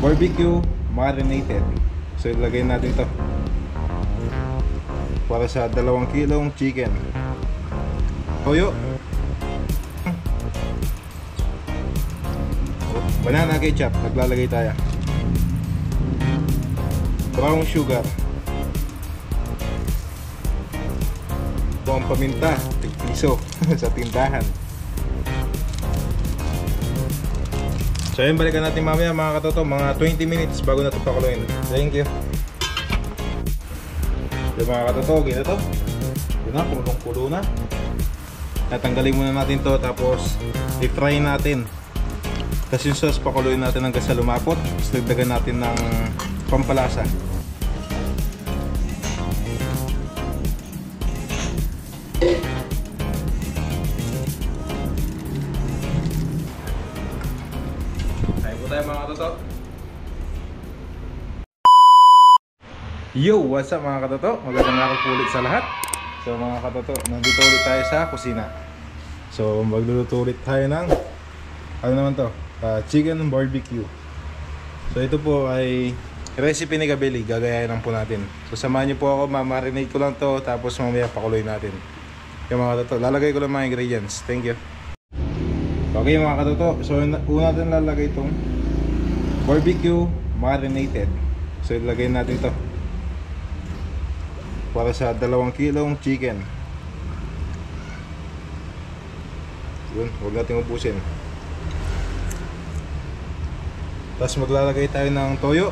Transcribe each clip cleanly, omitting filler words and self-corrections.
barbecue marinated. So ilagay natin to para sa 2 kilong chicken. Toyo, banana ketchup, naglalagay tayo. Brown sugar, ito ang paminta, tig-piso sa tindahan. So yun, balikan natin mamaya mga katoto, mga 20 minutes bago natin pakuluin. Thank you. So mga katoto, gina to. Yun na, kulong-kulo na. Natanggalin muna natin to, tapos i-fry natin. Tapos yung sauce, pakuluin natin hanggang sa lumapot. Tapos dagdagan natin ng pampalasa. Tayo mga katoto. Yo, what's up mga katoto? Magandang araw po ulit sa lahat. So mga katoto, nandito ulit tayo sa kusina. So magluluto ulit tayo ng ano naman to? Chicken barbecue. So ito po ay recipe ni Kabeli, gagayahin lang po natin. So samahan niyo po ako, mamarinate ko lang to, tapos mamaya pakuloy natin. Yung mga katoto, lalagay ko lang mga ingredients. Thank you. Okay mga katoto, so una natin lalagay itong barbecue marinated. So ilagay natin to para sa 2 kilong chicken. Yun, huwag natin ubusin. Tapos maglalagay tayo ng toyo.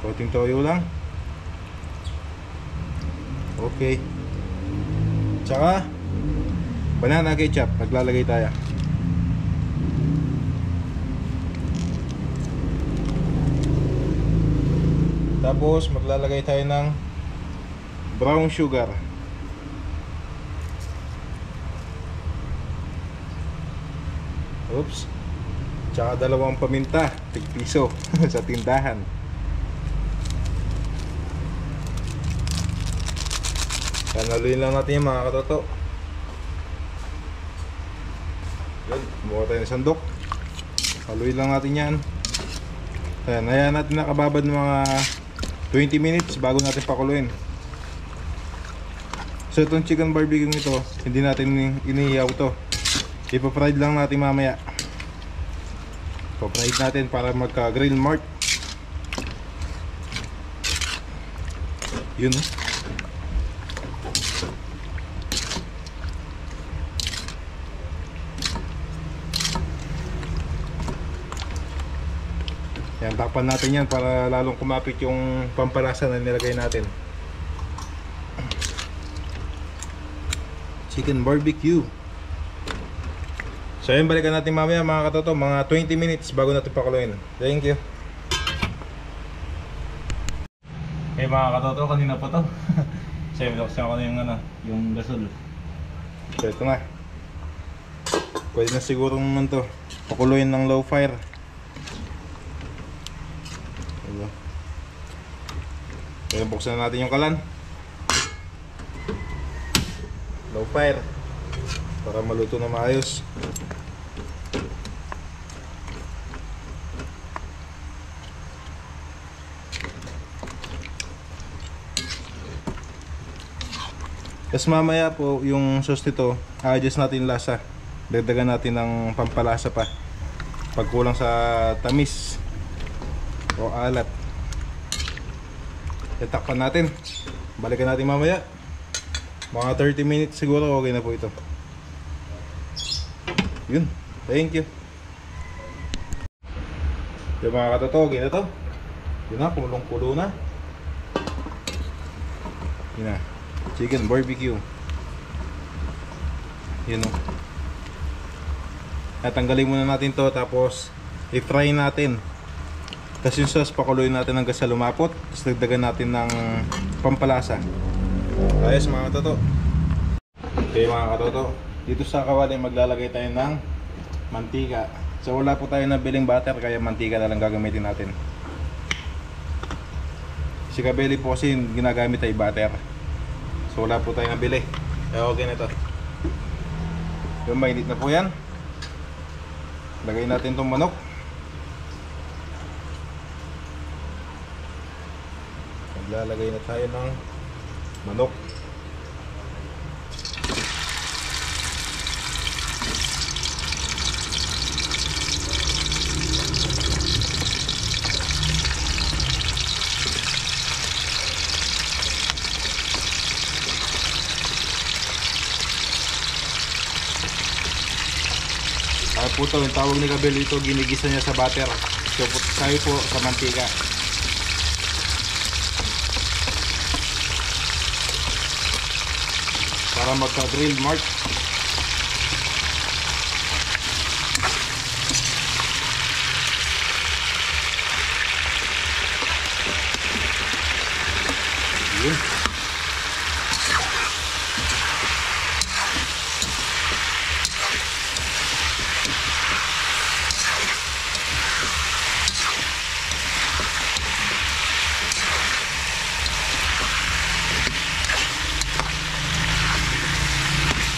Konting toyo lang. Okay. Tsaka banana ketchup, naglalagay tayo. Tapos maglalagay tayo ng brown sugar. Oops. Tsaka 2 paminta, tig-piso sa tindahan. Haluin lang natin yung mga katoto. Yun, buka tayo ng sandok. Haluin lang natin yan. Ayan, ayan natin nakababad ng mga 20 minutes bago natin pakuluin. So itong chicken barbecue nito, hindi natin iniiyaw to. Ipa-fried lang natin mamaya. Pa-fried natin para magka grill mark. Yun. Yan, takpan natin yan para lalong kumapit yung pampalasa na nilagay natin. Chicken barbecue. So yun, balikan natin mamaya mga katoto, mga 20 minutes bago natin pakuluin. Thank you. Okay mga katoto, kanina pa to. So binuksan ko na yung yung gasol. So ito na. Pwede na siguro naman to pakuluin ng low fire. Kaya buksan na natin yung kalan. Low fire para maluto na maayos. Tapos mamaya po yung sauce nito, adjust natin lasa. Dagdagan natin ng pampalasa pa pag kulang sa tamis o alat. Itakpan natin. Balikan natin mamaya. Mga 30 minutes siguro, okay na po ito. Yun. Thank you. Yung mga katoto, gina to. Yun na, kulong-kulo na. Yun na. Chicken barbecue. Yun o. Natanggalin muna natin to, tapos i-fry natin. Tapos yung sauce, pakuluin natin hanggang sa lumapot. Tapos dagdagan natin ng pampalasa. Ayos mga katoto. Okay mga katoto, dito sa kawali maglalagay tayo ng mantika. So wala po tayo nabiling butter, kaya mantika na lang gagamitin natin. Si Kabeli po kasi ginagamit ay butter. So wala po tayo nabili. Kaya okay na ito. Yung mainit na po yan. Lagay natin itong manok. maglalagay na tayo ng manok. Po to, yung tawag ni Kabel ito, ginigisa niya sa butter. So tayo po sa mantika. Para magka-grill mark. Yun.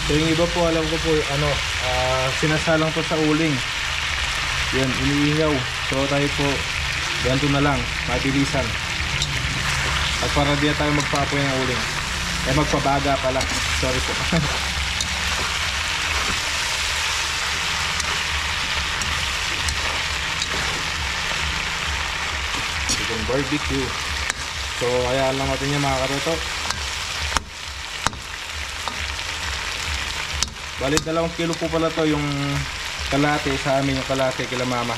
So yung iba po, alam ko po, sinasalang po sa uling. Yan, iniingaw. So tayo po, ganito na lang, mabilisan. At para di tayo magpapoy ng uling. Eh magpabaga pala. Sorry po. Itong barbecue. So kaya lang natin yung mga katoto. Balit 2 kilo po pala to yung kalate sa amin, yung kalate kila mama.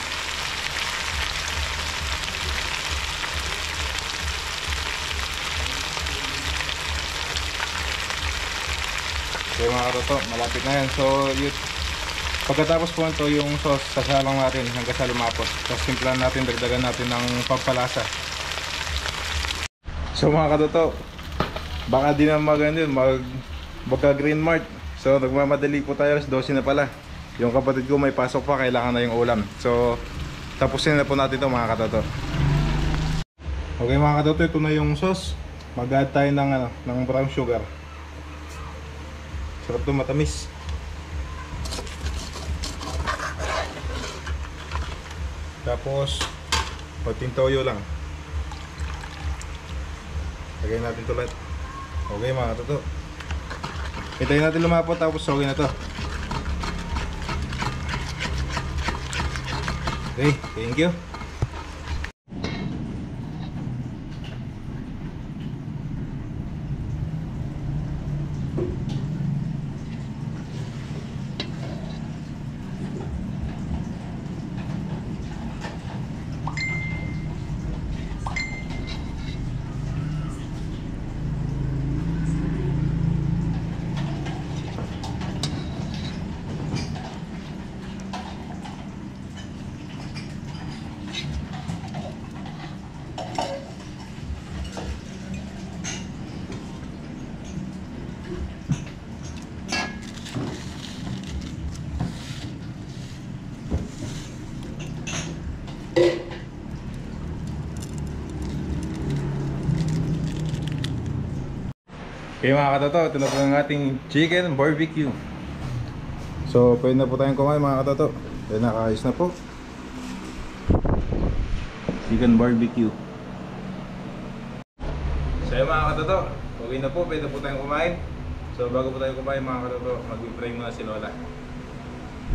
So mga katoto, malapit na yan. So yun, pagkatapos po ito yung sauce, sasalang natin hanggang sa lumapot. Tapos simplan natin, dagdagan natin ng pampalasa. So mga katoto, baka di na magka green mart. So nagmamadali po tayo, 12 na pala. Yung kapatid ko may pasok pa, kailangan na yung ulam. So tapusin na po natin ito mga katoto. Okay mga katoto, ito na yung sauce. Mag-add tayo ng brown sugar. Sarap ito, matamis. Tapos konting toyo lang. Lagay natin ito lahat. Okay mga katoto, hintayin natin lumapot, tapos okay na to. Okay, thank you. Okay mga katoto, ito na po ang ating chicken barbecue. So pwede na po tayong kumain mga katoto. Kaya nakakayos na po. Chicken barbecue. So yun mga katoto, okay na po, pwede na po tayong kumain. So bago po tayo kumain mga katoto, mag-pray muna si Lola.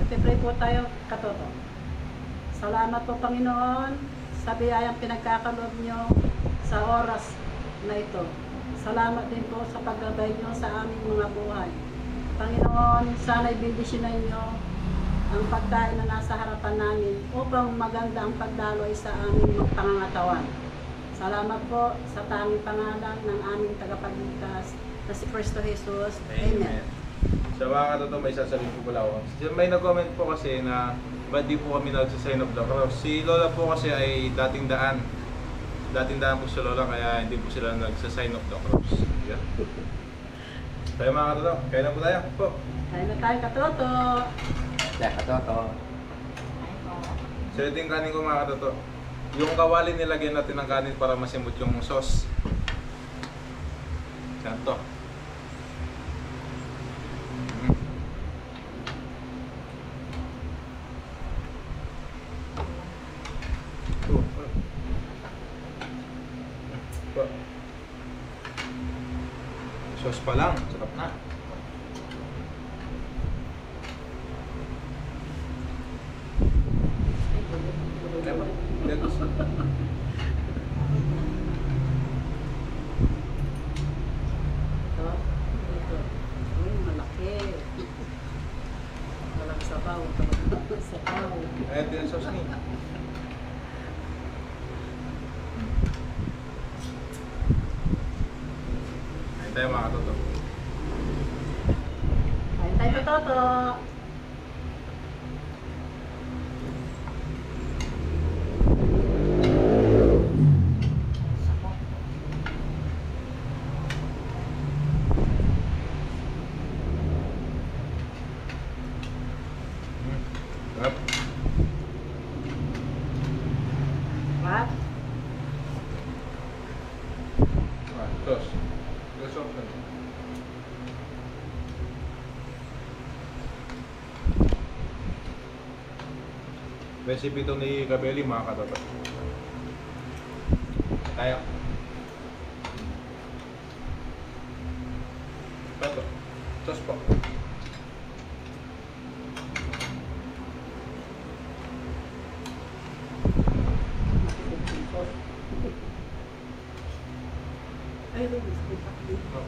Mag-pray po tayo katoto. Salamat po Panginoon sa biyayang pinagkakaloob nyo sa oras na ito. Salamat din po sa paggabay nyo sa aming mga buhay. Panginoon, sana'y bendisyonan nyo ang pagkain na nasa harapan namin upang maganda ang pagdaloy sa aming pangangatawan. Salamat po sa tanging pangalan ng aming tagapagligtas na si Cristo Jesus. Amen. Sa mga katoto, may sasabihin po pala ako. May nag-comment po kasi na ba't di po kami nagsasign of the cross. Si Lola po kasi ay dating daan po si Lola, kaya hindi po sila nagsa-sign of the cross. Yeah. Tayo mga katoto, kaya na po tayo po. Kaya na tayo katoto. Kaya katoto. So ito yung kanin ko mga katoto. Yung kawali nilagyan natin ng kanin para masimot yung sauce. Saan to? Sauce pa lang, sarap na. Ito, ito. Uy, malaki. Walang sabaw. Sabaw. Ayan din ang sauce ni. Ayan tayo mga katoto. Kain tayo Toto. Sarap. What? Sauce. Yung sauce na. Recipe ito ni Cabelli mga katoto. Tayo. Ito. Sauce po. Ay, Luis, may pakli. Po.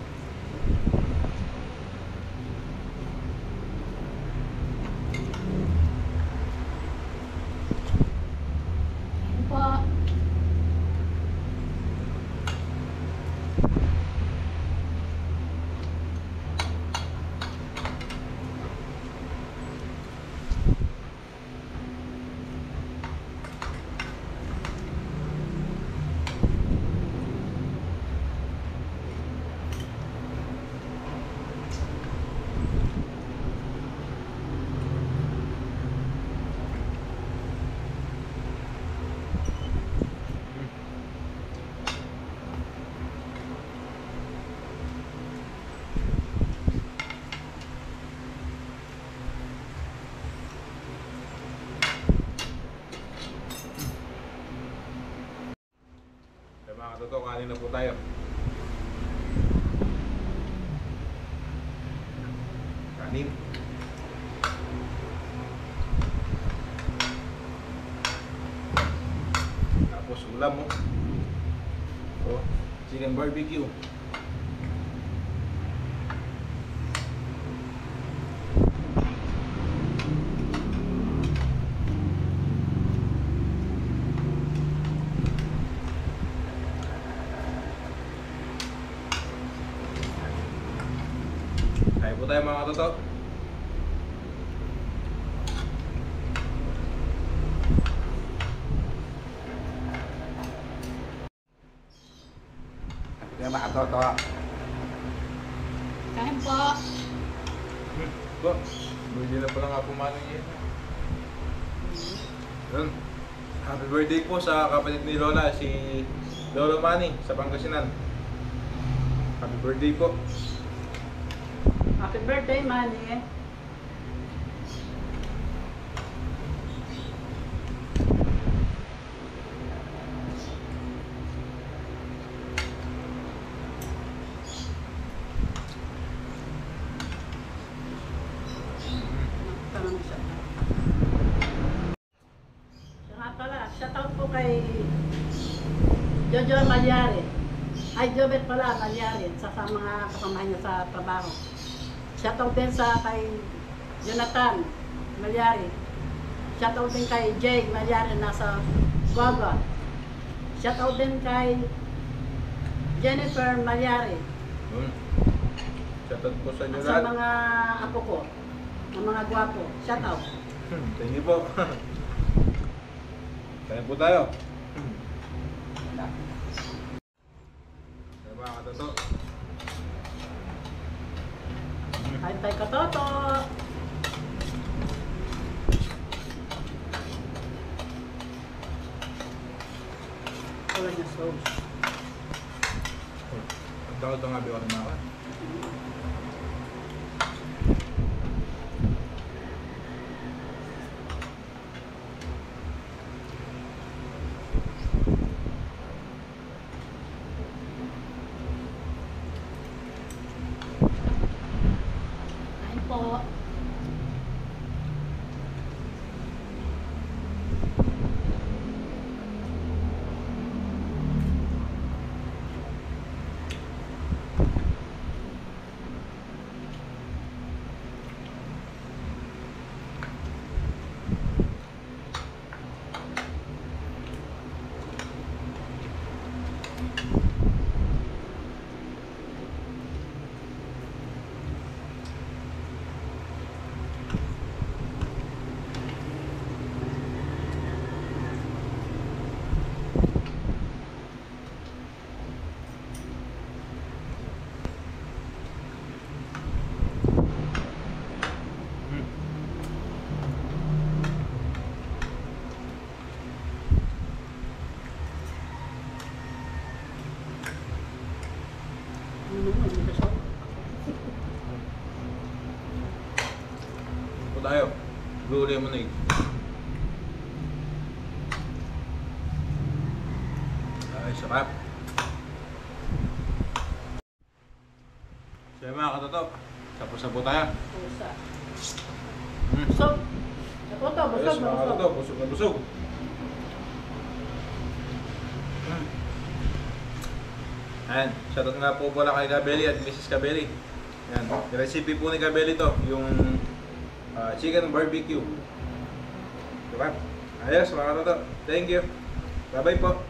Mga katoto, kanin na po tayo. Kanin. Tapos ulam mo. So, chicken barbecue. Kain po tayo mga katoto. Kaya mga katoto. Kain po. Ba, bigyan na pala nga pumanin niya. Yun. Happy birthday po sa kapatid ni Lola, si Lolo Manny sa Pangasinan. Happy birthday po. Happy birthday, Manny. Tanong siya. Siya nga pala, shoutout po kay Jojo Malyari. Ay, Jobet pala, Malyari. Sa mga kasamahan niya sa trabaho. Shoutout din sa kay Jonathan Malyari. Shoutout din kay Jay Malyari nasa Guagua. Shoutout din kay Jennifer Malyari. Shoutout po sa inyo At sa lahat. mga apo ko, ng mga gwapo. Shoutout. Thank you po. Kaya po tayo. Kaya mga katoto. Kain tayo katoto. Wala niya sauce. Ang takot ang abi ko rin mga. Ito tayo. Blue lemonade. Ay, sarap. So mga katotok, sapo-sapo tayo. Pusa. Mm. Busog. Katoto, busog Ayos, na mga busog. katotok, busog na busog. Ayan, shoutout nga po pala kay Gabelli at Mrs. Gabelli. Ayan, yung recipe po ni Gabelli to, yung chicken barbecue. Diba? Ayos mga katotok, thank you. Bye bye po.